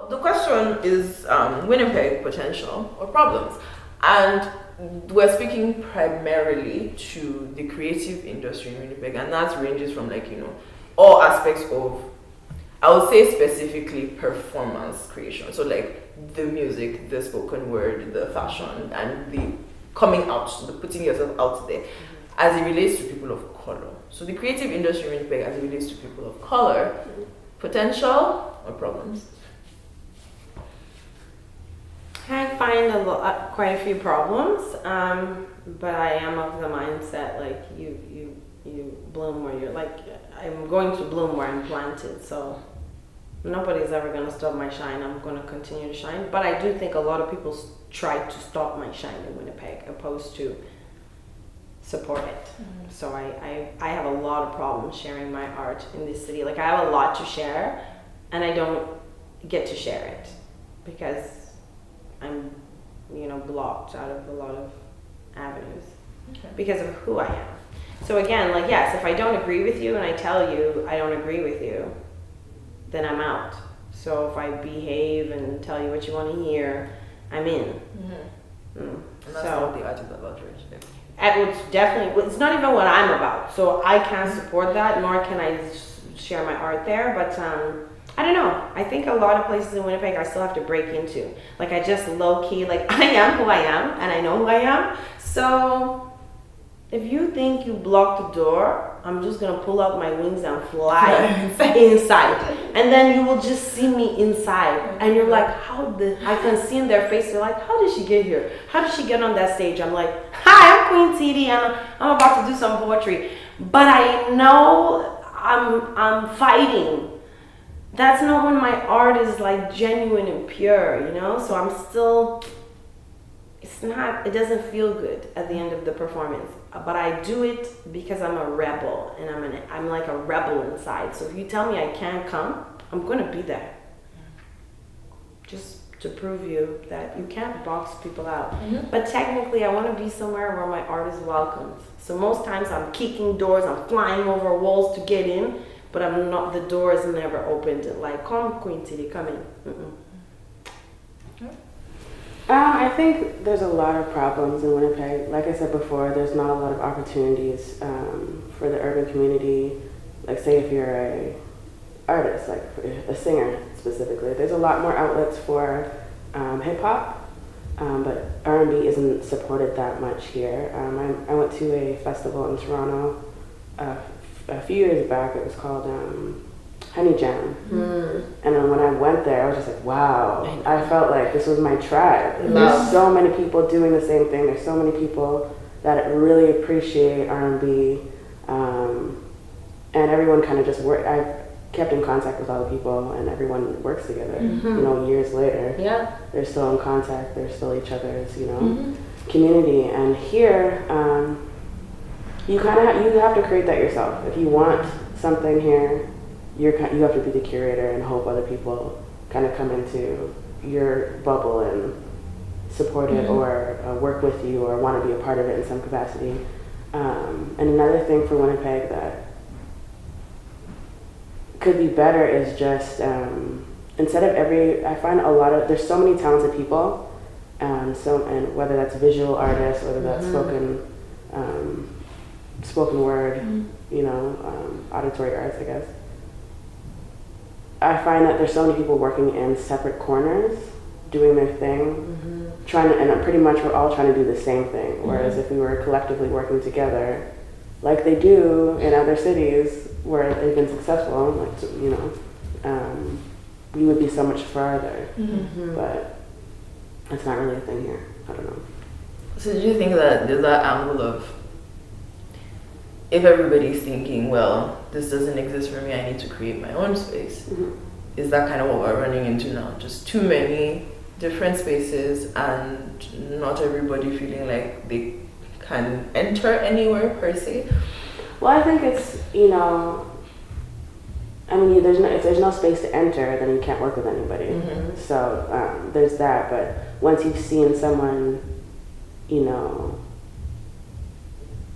the question is Winnipeg potential or problems, and we're speaking primarily to the creative industry in Winnipeg, and that ranges from all aspects of, I would say specifically performance creation. So the music, the spoken word, the fashion, and the coming out, the putting yourself out there, as it relates to people of color. So the creative industry in Winnipeg, as it relates to people of color, potential or problems? I find quite a few problems, but I am of the mindset you bloom where you're I'm going to bloom where I'm planted. So nobody's ever going to stop my shine. I'm going to continue to shine. But I do think a lot of people try to stop my shine in Winnipeg, opposed to support it. So I have a lot of problems sharing my art in this city. I have a lot to share, and I don't get to share it because I'm, blocked out of a lot of avenues because of who I am. So again, yes, if I don't agree with you and I tell you I don't agree with you, then I'm out. So if I behave and tell you what you want to hear, I'm in. And that's what the art is about, It's not even what I'm about. So I can't support that, nor can I share my art there. But I don't know. I think a lot of places in Winnipeg I still have to break into. I just low key, I am who I am, and I know who I am. So if you think you blocked the door, I'm just gonna pull out my wings and fly inside. And then you will just see me inside. And you're like, I can see in their face, they're like, how did she get here? How did she get on that stage? I'm like, hi, I'm Queen Tite, and I'm about to do some poetry. But I know I'm fighting. That's not when my art is genuine and pure, So I'm still, it doesn't feel good at the end of the performance. But I do it because I'm a rebel, and I'm like a rebel inside. So if you tell me I can't come, I'm gonna be there. Just to prove you that you can't box people out. But technically I wanna be somewhere where my art is welcomed. So most times I'm kicking doors, I'm flying over walls to get in, but I'm not, the door is never opened. Come Queen Tite, come in. I think there's a lot of problems in Winnipeg. Like I said before, there's not a lot of opportunities for the urban community. Say if you're a artist, a singer specifically, there's a lot more outlets for hip hop, but R&B isn't supported that much here. I went to a festival in Toronto a few years back. It was called Honey Jam. And then when I went there, I was just like, wow. I felt like this was my tribe. There's so many people doing the same thing. There's so many people that really appreciate R&B. And everyone kind of just worked. I've kept in contact with all the people, and everyone works together. Years later, they're still in contact. They're still each other's, community. And here, you have to create that yourself. If you want something here, you have to be the curator and hope other people kind of come into your bubble and support it or work with you or want to be a part of it in some capacity. And another thing for Winnipeg that could be better is just instead of I find there's so many talented people, and whether that's visual artists, whether that's spoken word, auditory arts, I guess. I find that there's so many people working in separate corners, doing their thing, and pretty much we're all trying to do the same thing. Whereas if we were collectively working together, like they do in other cities where they've been successful, we would be so much farther. But that's not really a thing here. I don't know. So do you think that there's that angle of, if everybody's thinking, well, this doesn't exist for me, I need to create my own space, is that kind of what we're running into now? Just too many different spaces and not everybody feeling like they can enter anywhere per se? Well, I think it's, if there's no space to enter, then you can't work with anybody. So there's that, but once you've seen someone,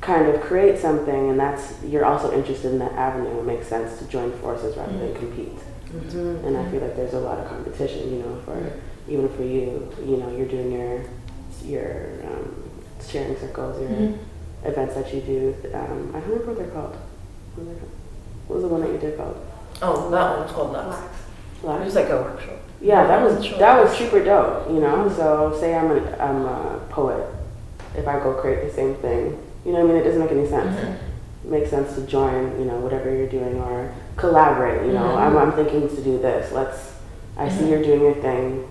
kind of create something, and you're also interested in that avenue, it makes sense to join forces rather than compete. And I feel like there's a lot of competition, you know, for even for you, you know, you're doing your sharing circles, your events that you do. I don't remember what they're called. What was the one that you did called? Oh, that one's called Lux. It was like a workshop. Yeah, that was super dope, you know. So say I'm a poet, if I go create the same thing, you know what I mean? It doesn't make any sense. It makes sense to join, you know, whatever you're doing or collaborate. You know, I'm thinking to do this. I see you're doing your thing.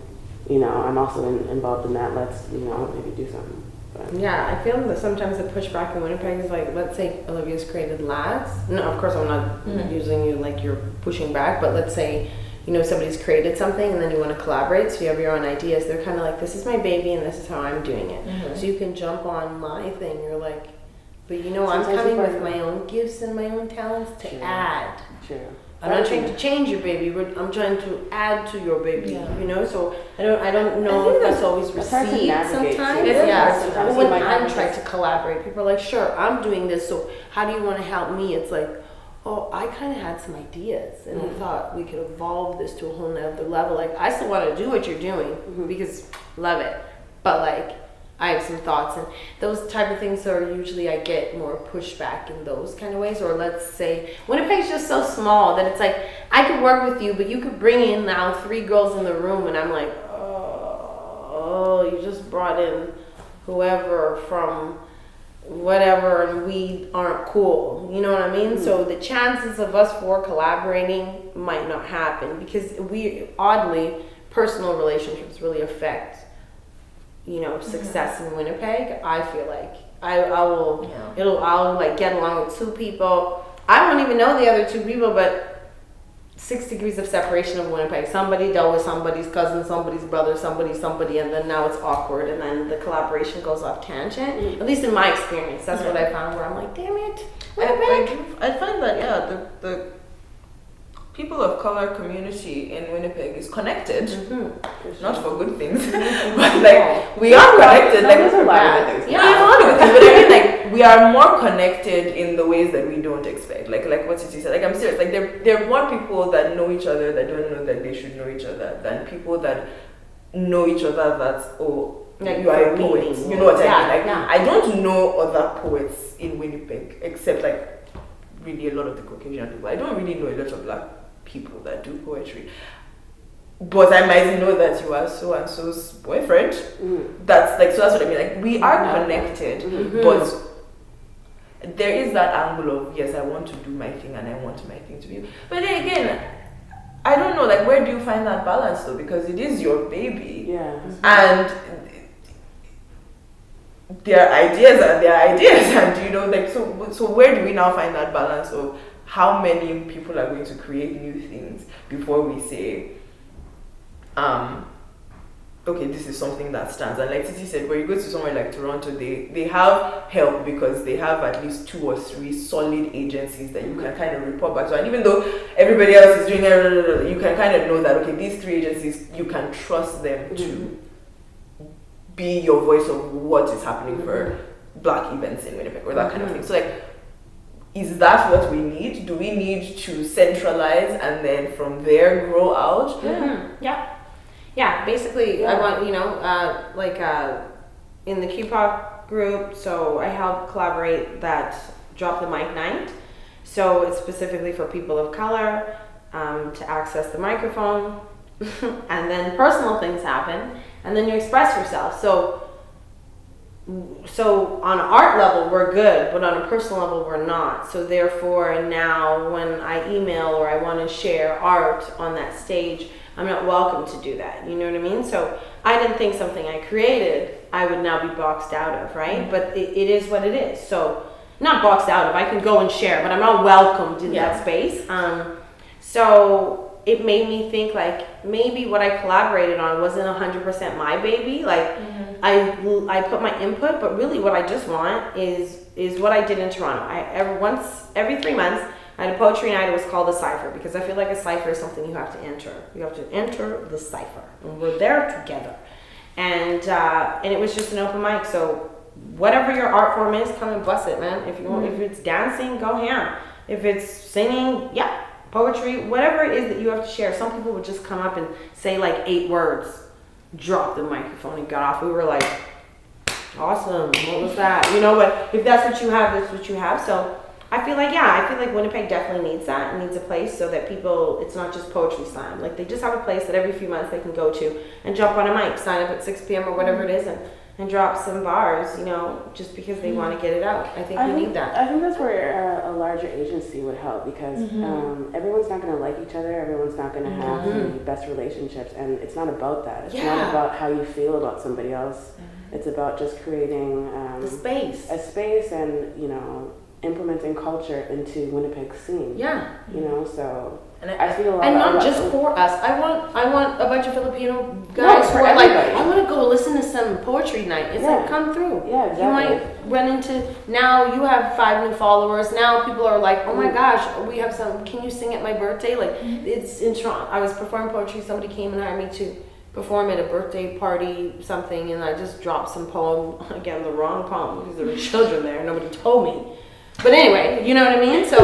You know, I'm also involved in that. Let's, you know, maybe do something. But. Yeah, I feel that sometimes the pushback in Winnipeg is like, let's say Olivia's created lads. No, of course I'm not using you like you're pushing back, but let's say, you know, somebody's created something and then you want to collaborate, so you have your own ideas. They're kind of like, this is my baby and this is how I'm doing it. So you can jump on my thing. You're like, but you know, I'm coming with my own gifts and my own talents to add. True. I'm not trying to change your baby, but I'm trying to add to your baby. You know, so I don't know if that's always received sometimes. But when I'm trying to collaborate, people are like, sure, I'm doing this, so how do you want to help me? It's like, oh, I kind of had some ideas and I thought we could evolve this to a whole nother level. Like, I still want to do what you're doing because love it, but like, I have some thoughts, and those type of things are usually I get more pushback in those kind of ways. Or let's say Winnipeg's just so small that it's like I could work with you, but you could bring in now 3 girls in the room, and I'm like, oh, you just brought in whoever from whatever, and we aren't cool. You know what I mean? So the chances of us 4 collaborating might not happen because we oddly personal relationships really affect, you know, success in Winnipeg. I feel like I'll like get along with 2 people. I don't even know the other 2 people, but 6 degrees of separation of Winnipeg. Somebody dealt with somebody's cousin, somebody's brother, somebody, and then now it's awkward, and then the collaboration goes off tangent. At least in my experience, that's what I found. Where I'm like, damn it, Winnipeg. I find that the people of color community in Winnipeg is connected, not for good things, but like we are connected. Like there's a lot of good things. Yeah, a lot of good things. But I mean, like we are more connected in the ways that we don't expect. Like what Tite said. Like I'm serious. Like there are more people that know each other that don't know that they should know each other than people that know each other. That's like you are a poet. You know what I mean? Like I don't know other poets in Winnipeg except like really a lot of the Caucasian people. I don't really know a lot of black people that do poetry, but I might know that you are so and so's boyfriend. That's like, so that's what I mean. Like we are connected, but there is that angle of yes, I want to do my thing and I want my thing to be. But then again, I don't know. Like where do you find that balance though? Because it is your baby, and their ideas are their ideas, and you know, like so where do we now find that balance of how many people are going to create new things before we say, okay, this is something that stands. And like Titi said, when you go to somewhere like Toronto, they have help because they have at least 2 or 3 solid agencies that you can kind of report back to. And even though everybody else is doing it, you can kind of know that, okay, these 3 agencies, you can trust them to be your voice of what is happening for black events in Winnipeg or that kind of thing. So like, is that what we need? Do we need to centralize and then from there grow out? Yeah, basically I want, you know, in the QPOC group, so I help collaborate that Drop the Mic Night. So it's specifically for people of color to access the microphone and then personal things happen and then you express yourself. So on an art level, we're good, but on a personal level, we're not. So therefore, now when I email or I want to share art on that stage, I'm not welcome to do that. You know what I mean? So I didn't think something I created, I would now be boxed out of, right? But it is what it is. So not boxed out of, I can go and share, but I'm not welcomed in that space. So it made me think like maybe what I collaborated on wasn't 100% my baby. Like I put my input, but really what I just want is what I did in Toronto. Every 3 months I had a poetry night. It was called a cipher because I feel like a cipher is something you have to enter. You have to enter the cipher, and we're there together. And it was just an open mic. So whatever your art form is, come and bust it, man. If you want, if it's dancing, go ham. If it's singing, poetry, whatever it is that you have to share. Some people would just come up and say like 8 words, drop the microphone and got off. We were like, awesome, what was that? You know, but if that's what you have, that's what you have. So I feel like Winnipeg definitely needs that. It needs a place so that people, it's not just poetry slam. Like they just have a place that every few months they can go to and jump on a mic, sign up at 6 p.m. or whatever it is, and drop some bars, you know, just because they want to get it out. I think we need that. I think that's where a larger agency would help because everyone's not going to like each other. Everyone's not going to have the best relationships. And it's not about that. It's not about how you feel about somebody else. It's about just creating the space. A space and, you know, implementing culture into Winnipeg's scene. Yeah. You know, so And I feel and not just for us. I want a bunch of Filipino guys who are like, I want to go listen to some poetry night. It's like, come through. Yeah, exactly. You might run into, now you have 5 new followers. Now people are like, oh my gosh, we have some, can you sing at my birthday? Like, it's in Toronto. I was performing poetry. Somebody came and hired me to perform at a birthday party, something, and I just dropped some poem, again, the wrong poem, because there were children there. Nobody told me. But anyway, you know what I mean? So,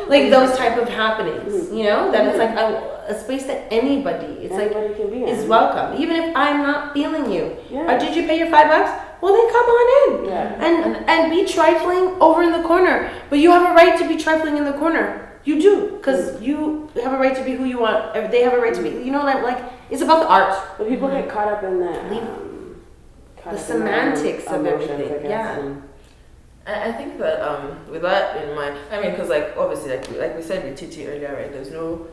like those type of happenings, you know, that it's like a space that anybody can be is welcome. Even if I'm not feeling you. Yeah. Or did you pay your $5? Well, then come on in. Yeah. And be trifling over in the corner. But you have a right to be trifling in the corner. You do, because you have a right to be who you want. They have a right to be, you know, like it's about the art. But people get caught up in the semantics of everything. Yeah. I think that with that in mind, I mean, because like obviously like we said with Titi earlier, right? There's no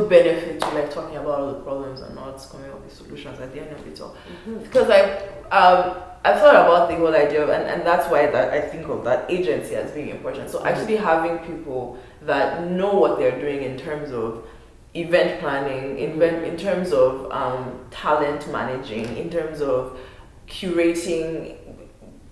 benefit to like talking about all the problems and not coming up with solutions at the end of it all. Because like I've thought about the whole idea of, and that's why that I think of that agency as being important. So actually having people that know what they're doing in terms of event planning, in terms of talent managing, in terms of curating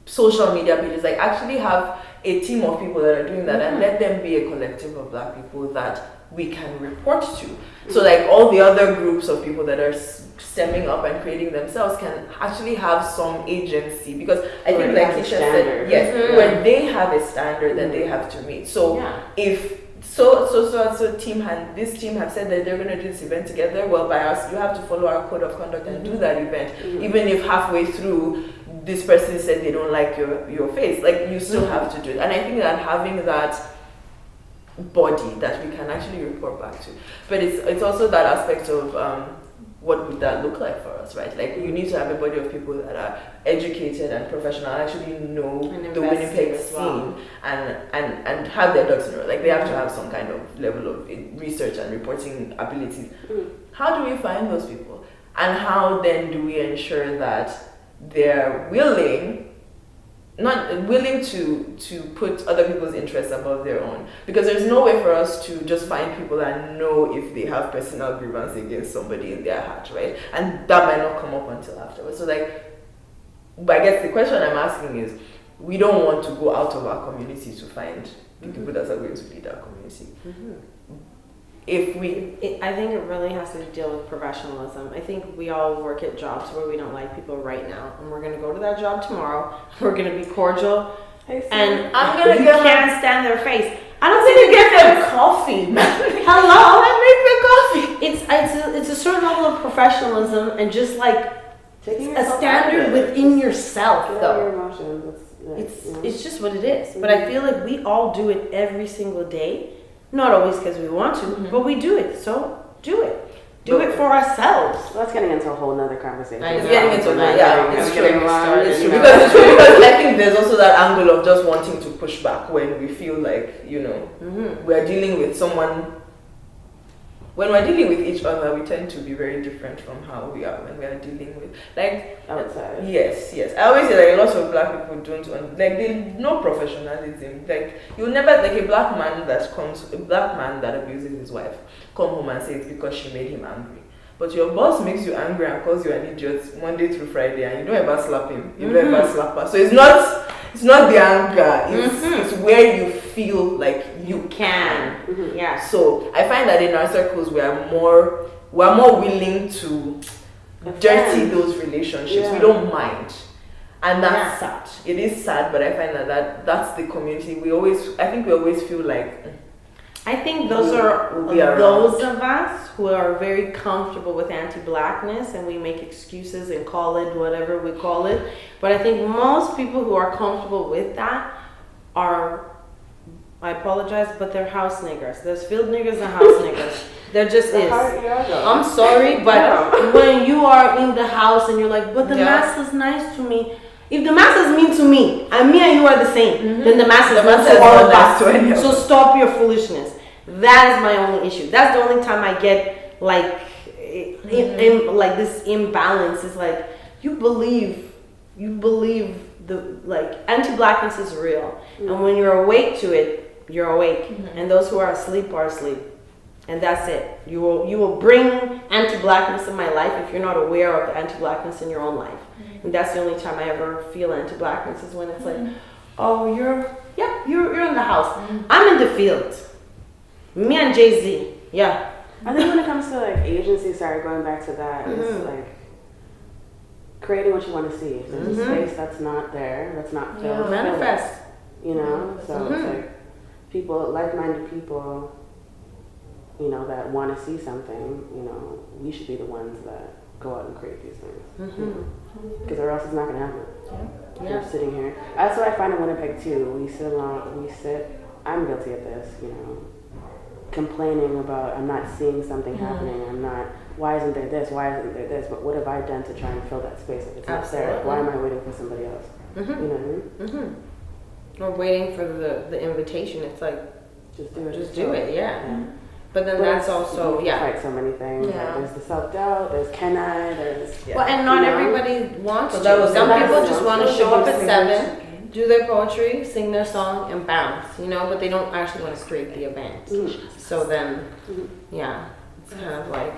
social media pages, like actually have a team of people that are doing that and let them be a collective of Black people that we can report to. So like all the other groups of people that are stemming up and creating themselves can actually have some agency, because I think like Keisha said, when they have a standard that they have to meet. So if this team have said that they're going to do this event together, well, by us, you have to follow our code of conduct and do that event, even if halfway through this person said they don't like your face, like you still have to do it. And I think that having that body that we can actually report back to, but it's also that aspect of what would that look like for us, right? Like you need to have a body of people that are educated and professional, actually know the Winnipeg scene and have their ducks in a row. Like they have to have some kind of level of research and reporting abilities. How do we find those people? And how then do we ensure that they're willing to put other people's interests above their own? Because there's no way for us to just find people and know if they have personal grievance against somebody in their heart, right? And that might not come up until afterwards. So but I guess the question I'm asking is, we don't want to go out of our community to find the people that are going to lead our community. I think it really has to deal with professionalism. I think we all work at jobs where we don't like people right now, and we're going to go to that job tomorrow. We're going to be cordial, and you can't stand their face. I don't think you get them coffee. Hello, I make the coffee. It's a certain level of professionalism and just like a standard within yourself, though. Your emotions. It's just what it is. But I feel like we all do it every single day. Not always because we want to, but we do it. So do it. Do it for ourselves. Well, that's getting into a whole nother conversation. It's getting into it's true. Because I think there's also that angle of just wanting to push back when we feel like, we're dealing with someone. When we're dealing with each other, we tend to be very different from how we are when we are dealing with, like, outside. Yes. I always say, like, a lot of Black people don't, they know professionalism. Like, you'll never, like, a black man that abuses his wife, come home and say it's because she made him angry. But your boss makes you angry and calls you an idiot Monday through Friday, and you don't ever slap him. You don't ever slap her. So it's not the anger. It's where you feel like you can. Yeah. So I find that in our circles we are more willing to dirty those relationships. Yeah. We don't mind. And that's sad. It is sad, but I find that that's the community. I think we always feel like I think those are will be around. those of us who are very comfortable with anti-blackness, and we make excuses and call it whatever we call it. But I think most people who are comfortable with that are, I apologize, but they're house niggers. There's field niggers and house niggers. There just is. I'm sorry, but when you are in the house and you're like, but the mask is nice to me. If the mask is mean to me, and me and you are the same, then the mask is mean to all of us. So stop your foolishness. That is my only issue. That's the only time I get like, like this imbalance. Is like you believe the like anti-blackness is real, and when you're awake to it, you're awake, and those who are asleep are asleep. And that's it. You will bring anti-blackness in my life if you're not aware of the anti-blackness in your own life. And that's the only time I ever feel anti-blackness is when it's like, oh, you're in the house. I'm in the field. Me and Jay-Z. Yeah. I think when it comes to like agency, sorry, going back to that, it's like creating what you want to see. If there's a space that's not there, that's not filled. Manifest. You know? So it's like people, like-minded people, you know, that want to see something, you know, we should be the ones that go out and create these things. Because or else it's not going to happen. We're sitting here. That's what I find in Winnipeg too. We sit, I'm guilty of this, you know, complaining about I'm not seeing something happening. I'm not, why isn't there this? Why isn't there this? But what have I done to try and fill that space if it's not there? Why am I waiting for somebody else? You know what I mean? Or waiting for the invitation. It's like, just do it. Just do it, yeah. But then that's also, fight so many things. Yeah. Like, there's the self-doubt, there's can I, there's... Well, and not everybody wants to. Some people just want to show up at 7, do their poetry, sing their song, and bounce, you know, but they don't actually want to create the event. So then, yeah, it's kind of like,